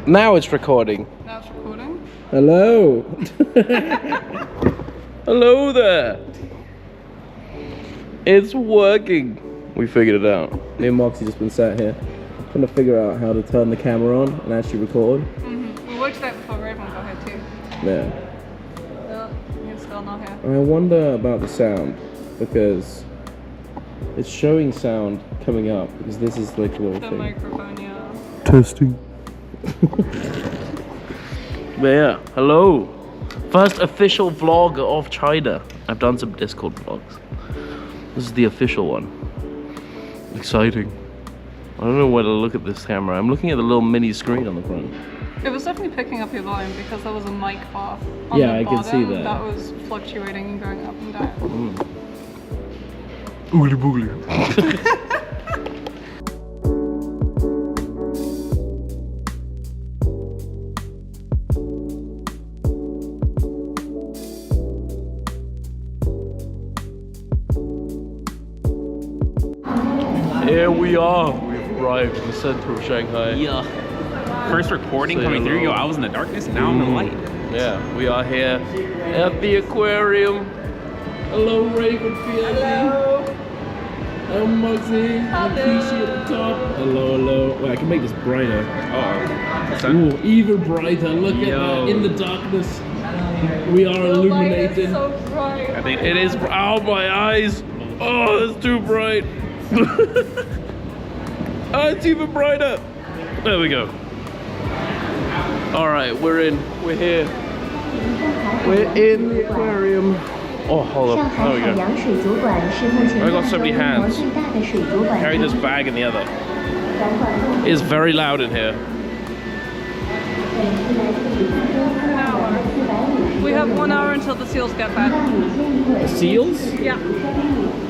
Now it's recording. Now it's recording. Hello. Hello there. It's working. We figured it out. Me and Moxie just been sat here trying to figure out how to turn the camera on and actually record. We watched that before Raven got here too. Yeah. No, you're still not here. I wonder about the sound because it's showing sound coming up because this is like a little The thing. microphone, yeah. Testing. But yeah, hello. First official vlog of China. I've done some Discord vlogs. This is the official one. Exciting. I don't know where to look at this camera. I'm looking at the little mini screen on the front. It was definitely picking up your volume because there was a mic bar on Yeah, the I bottom can see that. that was fluctuating and going up and down. Oogly boogly. Here we are. We've arrived in the center of Shanghai. Yeah. First recording Say coming through. hello. Yo, I was in the darkness. Now I'm in the light. Yeah, we are here at the aquarium. Hello, Raven PLD. Hello. Hello, Moxie. Hello. Keisha at the top. Hello, hello. Wait, I can make this brighter. Oh. Ooh, even brighter. Look at Yo. that. In the darkness, we are The light is illuminated. so bright. I think It is. Oh, my eyes. Oh, it's too bright. Oh, it's even brighter. There we go. All right, we're in. We're here. We're in the aquarium. Oh, hold up. There we go. I got so many hands. Carry this bag in the other. It's very loud in here. We have 1 hour until the seals get back. The seals? Yeah.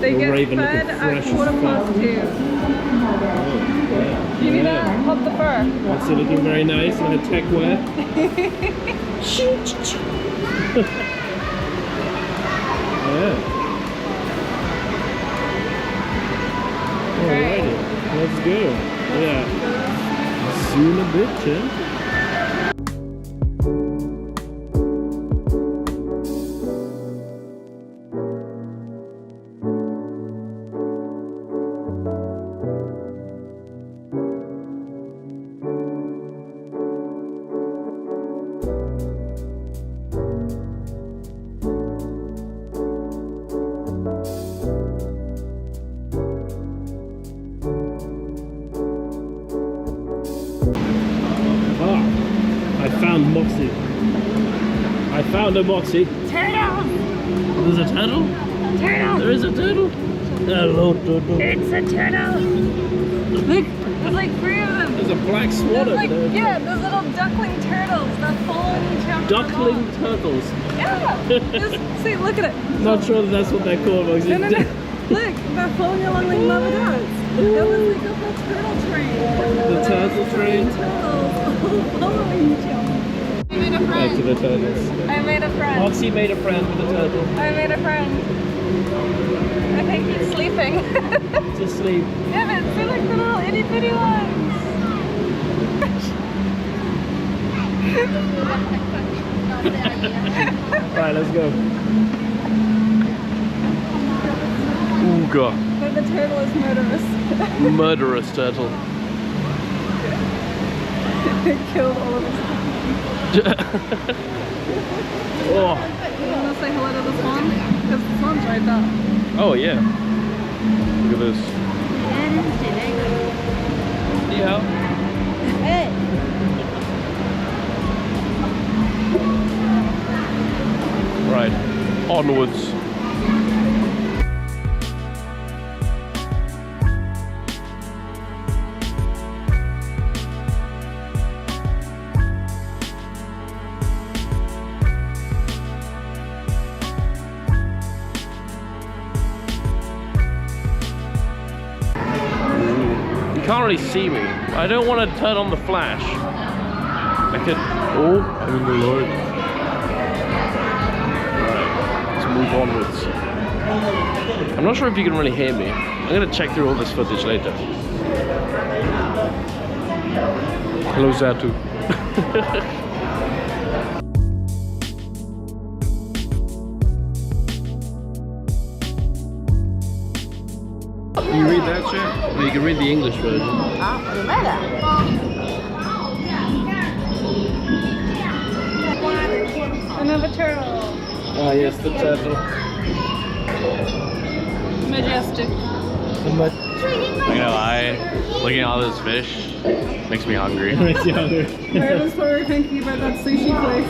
They The get Raven fed looking at fresh as 2:45. You need to hug the fur. That's looking very nice in her tech wear. Yeah. Alrighty, let's go. Yeah. Soon a bit, yeah. I found Moxie. I found a Moxie. Turtle! There's a turtle? Turtle! There is a turtle? Hello, turtle. It's a turtle! Look, there's like 3 of them. There's a black swan There's over like, there. yeah, those little duckling turtles. They're following each other. Duckling turtles. Yeah! Just, see, look at it. Not sure that that's what they're called, Moxie. No. Look, they're following along like mother ducks. That was like a whole turtle train. The turtle train. Turtles following each other. I made a Back to friend. the turtles. I made a friend. Moxie made a friend with the turtle. I made a friend. I think he's sleeping. To sleep. Yeah, but they're like the little itty bitty ones. Right, let's go. Ooga. But the turtle is murderous. Murderous turtle. It killed all of us. Oh. You want to say hello to the swan? Because the swan's right there. Oh, yeah. Look at this. Yeah. Hey! Right, onwards. You can't really see me. I don't want to turn on the flash. I could. Oh, I'm in the light. Right, let's move onwards. I'm not sure if you can really hear me. I'm gonna check through all this footage later. Hello, Zatu. Can you read that shit? Or you can read the English version. Another turtle. Ah, yes, the turtle. Majestic. I'm not gonna lie, looking at all this fish makes me hungry. Makes you hungry. I was sorry thinking about that sushi place.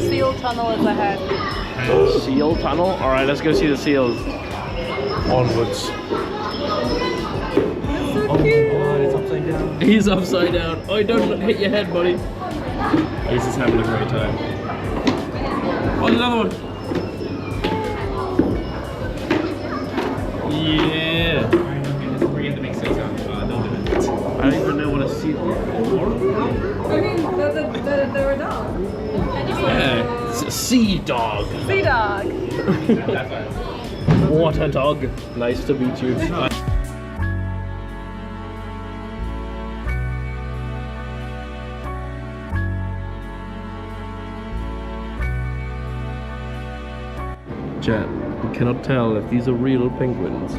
Seal tunnel is ahead. Seal tunnel? Alright, let's go see the seals. Onwards. That's so cute. It's upside down. He's upside down. Oh, don't hit your head, buddy. He's just having a great time. Oh, there's another one. Yeah. We're going to make sense out. Don't do it. I don't even know what a seal is. I mean, they're a dog. Yeah, it's a sea dog. Sea dog. What a dog. Nice to meet you. Chat, you cannot tell if these are real penguins.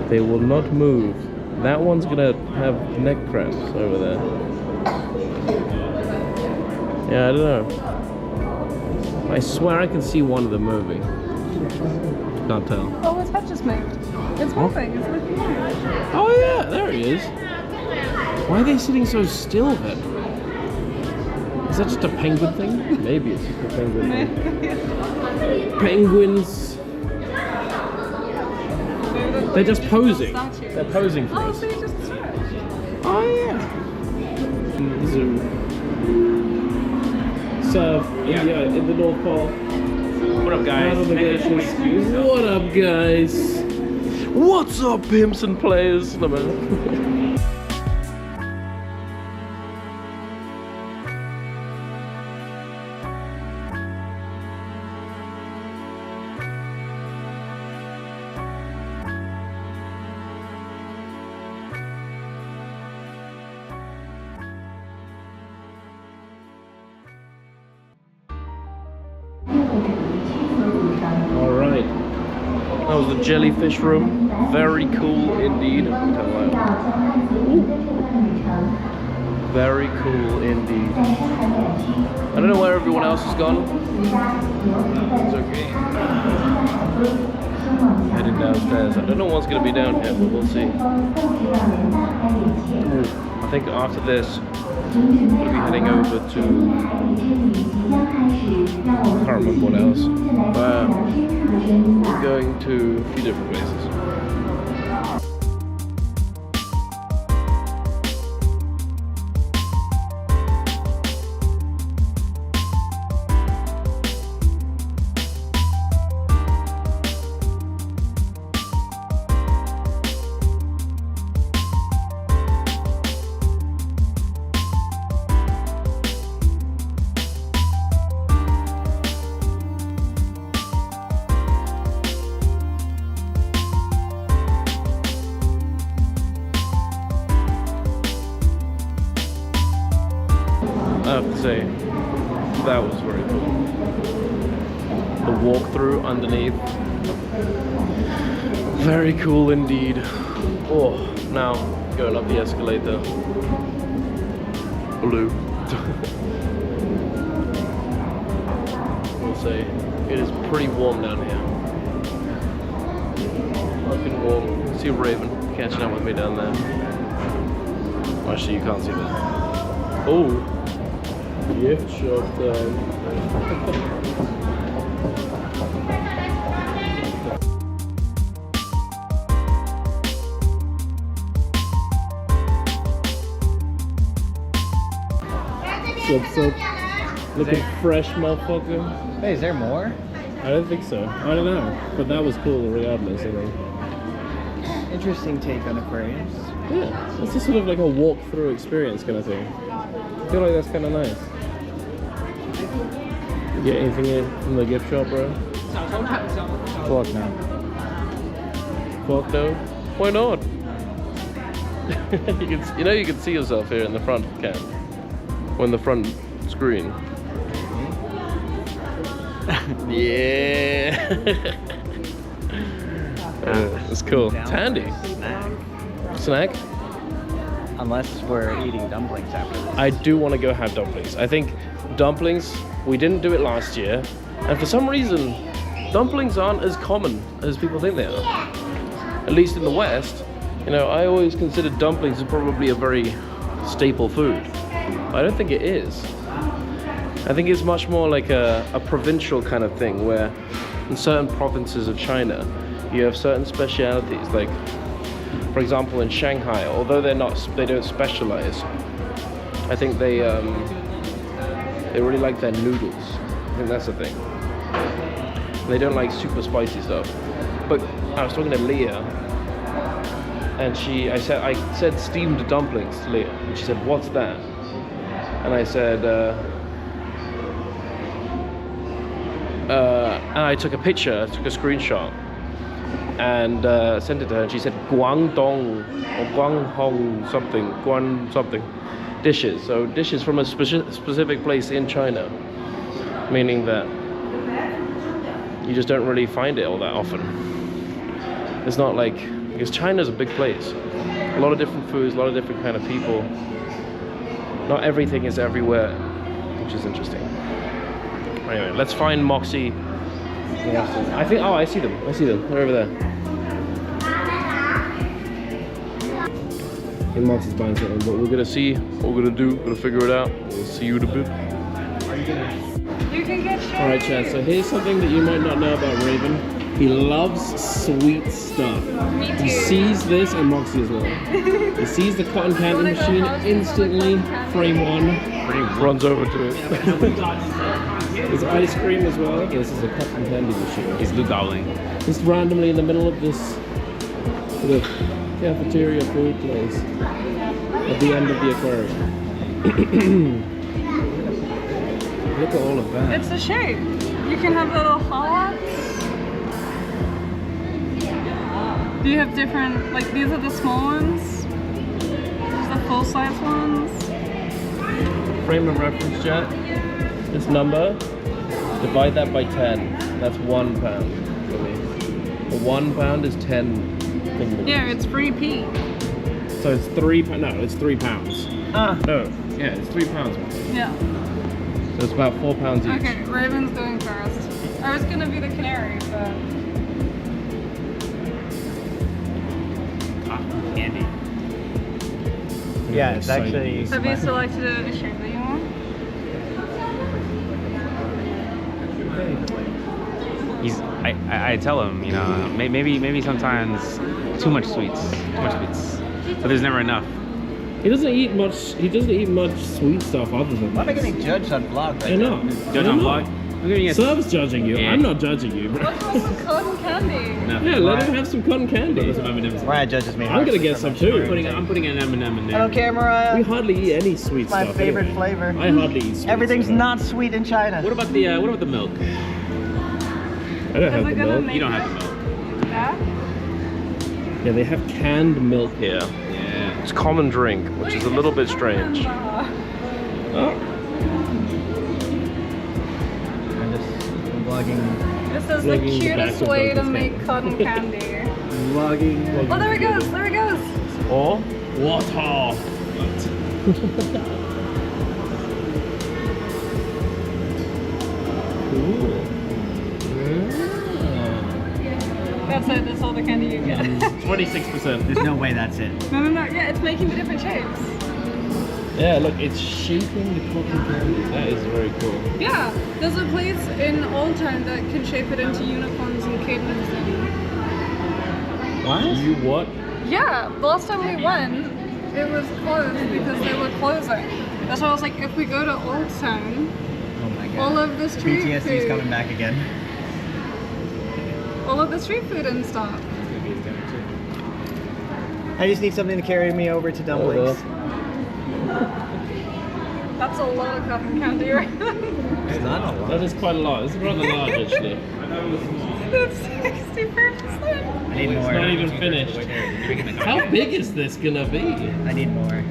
They will not move. That one's gonna have neck cramps over there. Yeah, I don't know. I swear I can see one of them moving. Can't tell. Oh, his head just moved. It's moving. It's looking at Oh yeah, there he is. Why are they sitting so still then? Is that just a penguin thing? Maybe it's just a penguin thing. Penguins. They're just posing. They're posing for Oh, us. so you just stretch. Oh yeah. Zoo. Surf in the North Pole. What up, guys? What up, guys? What's up, pimps and players? No, man. Alright, that was the jellyfish room. Very cool indeed. Very cool indeed. I don't know where everyone else has gone. It's okay. Heading downstairs. I don't know what's going to be down here, but we'll see. I think after this, I'm going to be heading over to... I can't remember what else. But we're going to a few different places. I have to say, that was very cool. The walkthrough underneath. Very cool indeed. Oh, now going up the escalator. Blue. We'll say, it is pretty warm down here. Fucking warm. See a raven catching up with me down there. Actually, you can't see that. Oh. Gift shop time. Sup. Looking fresh, motherfucker. Hey, is there more? I don't think so. I don't know. But that was cool regardless, I think. Interesting take on aquariums. Yeah. It's just sort of like a walk-through experience kind of thing. I feel like that's kind of nice. You get anything in from the gift shop, bro? Fuck no. Fuck no. Why not? you can see yourself here in the front cam. Or in the front screen. Yeah. It's cool. It's handy. Snack? Unless we're eating dumplings after this. I do want to go have dumplings. I think dumplings, we didn't do it last year. And for some reason, dumplings aren't as common as people think they are. At least in the West. You know, I always considered dumplings as probably a very staple food. I don't think it is. I think it's much more like a provincial kind of thing where in certain provinces of China, you have certain specialities. Like, for example, in Shanghai, although they don't specialize, I think they really like their noodles. I think that's the thing. They don't like super spicy stuff. But I was talking to Leah, and I said steamed dumplings to Leah, and she said, "What's that?" And I said, and I took a picture, took a screenshot, and sent it to her, and she said Guangdong or Guanghong something, Guan something dishes. So dishes from a specific place in China, meaning that you just don't really find it all that often. It's not like, because China's a big place, a lot of different foods, a lot of different kind of people. Not everything is everywhere, which is interesting. Anyway, let's find Moxie. I think, oh, I see them. They're over there. And Moxie's buying something, but we're gonna see what we're gonna do. We're gonna figure it out. We'll see you in a bit. You can get shit. Alright, Chad, so here's something that you might not know about Raven. He loves sweet stuff. Me too. He sees this, and Moxie as well. He sees the cotton candy machine, instantly, frame one, runs over to it. There's ice cream as well. This is a cotton candy machine. He's Ludowling. Just randomly in the middle of this sort of cafeteria food place at the end of the aquarium. Look at all of that. It's a shape. You can have little hearts. Do you have different, like these are the small ones? These are the full-size ones? Frame of reference, Jet. This number, divide that by 10. That's 1 pound for me. 1 pound is 10 things. Yeah, it's free pea. So it's 3 pounds. No, it's 3 pounds. No, yeah, it's 3 pounds. Yeah. So it's about 4 pounds each. Okay, Raven's going first. I was gonna be the canary, but Candy. Yeah, it's actually. have you selected a shape that you want? I tell him, you know, maybe sometimes too much sweets, but there's never enough. He doesn't eat much. He doesn't eat much sweet stuff other than Why am I this. getting judged on vlog right I now? know. Judge on vlog. I'm giving you a Sub's judging you. Yeah. I'm not judging you. Bro. What's with the cotton candy? No. Yeah, let him have some cotton candy. Some M&Ms. Mariah judges me. I'm gonna get some too. I'm putting an M&M in there. I don't care, Mariah. We hardly eat any sweet It's my stuff. favorite anyway. flavor. I hardly eat sweet Everything's stuff. not sweet in China. What about the milk? I don't have Is the it gonna milk. make You don't have the milk. that? Yeah, they have canned milk here. Yeah. It's common drink, which is a little bit strange. Oh. I'm just vlogging. This is the Vlogging the cutest back of way to Duncan's make hand. cotton candy. Vlogging. Oh, there it goes! There it goes! Or water. Cool. That's it, that's all the candy you get. 26%. There's no way that's it. No, yeah, it's making the different shapes. Yeah, look, it's shaping the cotton candy. That is very cool. Yeah, there's a place in Old Town that can shape it into unicorns and kittens and... What? You what? Yeah, the last time we went, it was closed because they were closing. That's why I was like, if we go to Old Town, Oh my god. all of the street PTSD is food, coming back again. all of the street food and stuff. I just need something to carry me over to dumplings. That's a lot of cotton candy right now. It's not a lot. That is quite a lot. It's rather large, actually. It's need It's more. not even finished. How big is this gonna be? I need more.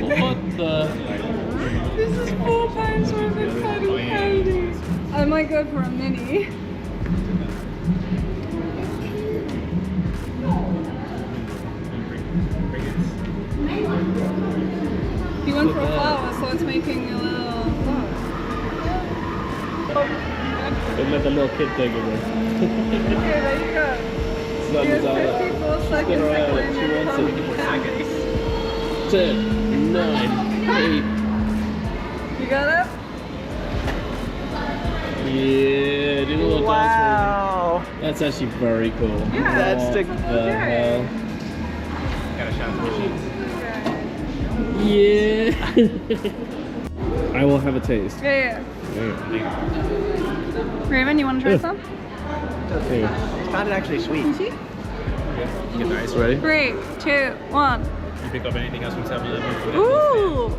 What the? This is 4 pounds worth of cotton candy. I might go for a mini. He went for a flower, so it's making a little flower. Don't let the little kid take it. Okay, there you go. Not Here's Zara. 54 seconds to around, claim she your wants cotton it. candy. 10, 9, 8. You got it? Yeah, do a little dance. Wow. That's actually very cool. Yeah. That's the. What the hell? Got a shot of the machine. Yeah. I will have a taste. Yeah. Yeah. Raven, you want to try some? Here. It's not actually sweet. See? Get the ice. Ready? 3, 2, 1. You pick up anything else from 7-Eleven? Ooh!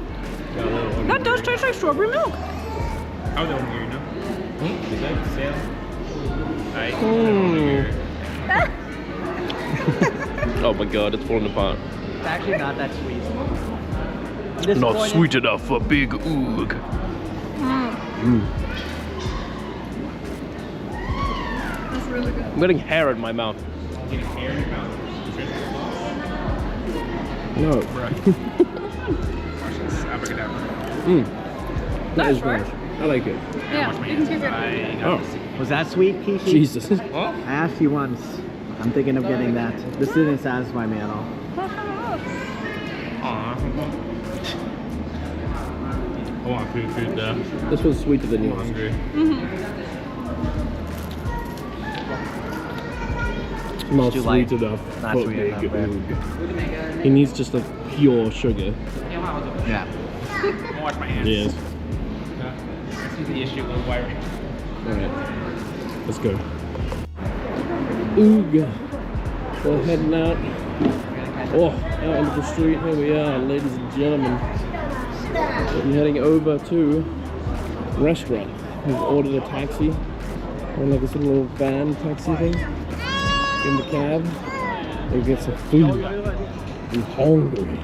Got a little That does taste like strawberry milk. How was it over here, you know? Is that sale? Alright. Oh my god, it's falling apart. It's actually not that sweet. Not sweet enough for Big Oog. That's really good. I'm getting hair in my mouth. Getting hair in your mouth. No. Abracadabra. That is right. nice. I like it. Yeah, you can keep it. Oh, Was that sweet, Kishi? Jesus. I asked you once. I'm thinking of getting that. This didn't satisfy me at all. I want food though. This one's sweeter than I'm yours. hungry. Not too sweet light. enough Not for sweet Big enough, man. Oog. He needs just a pure sugar. Yeah. I'll wash my hands. Yes. This is the issue with wiring. Alright. Let's go. Oog. We're heading out. Oh, out into the street. Here we are, ladies and gentlemen. We're heading over to a restaurant. We've ordered a taxi. We're in like this little van taxi thing. In the cab. We'll get some food. I'm hungry.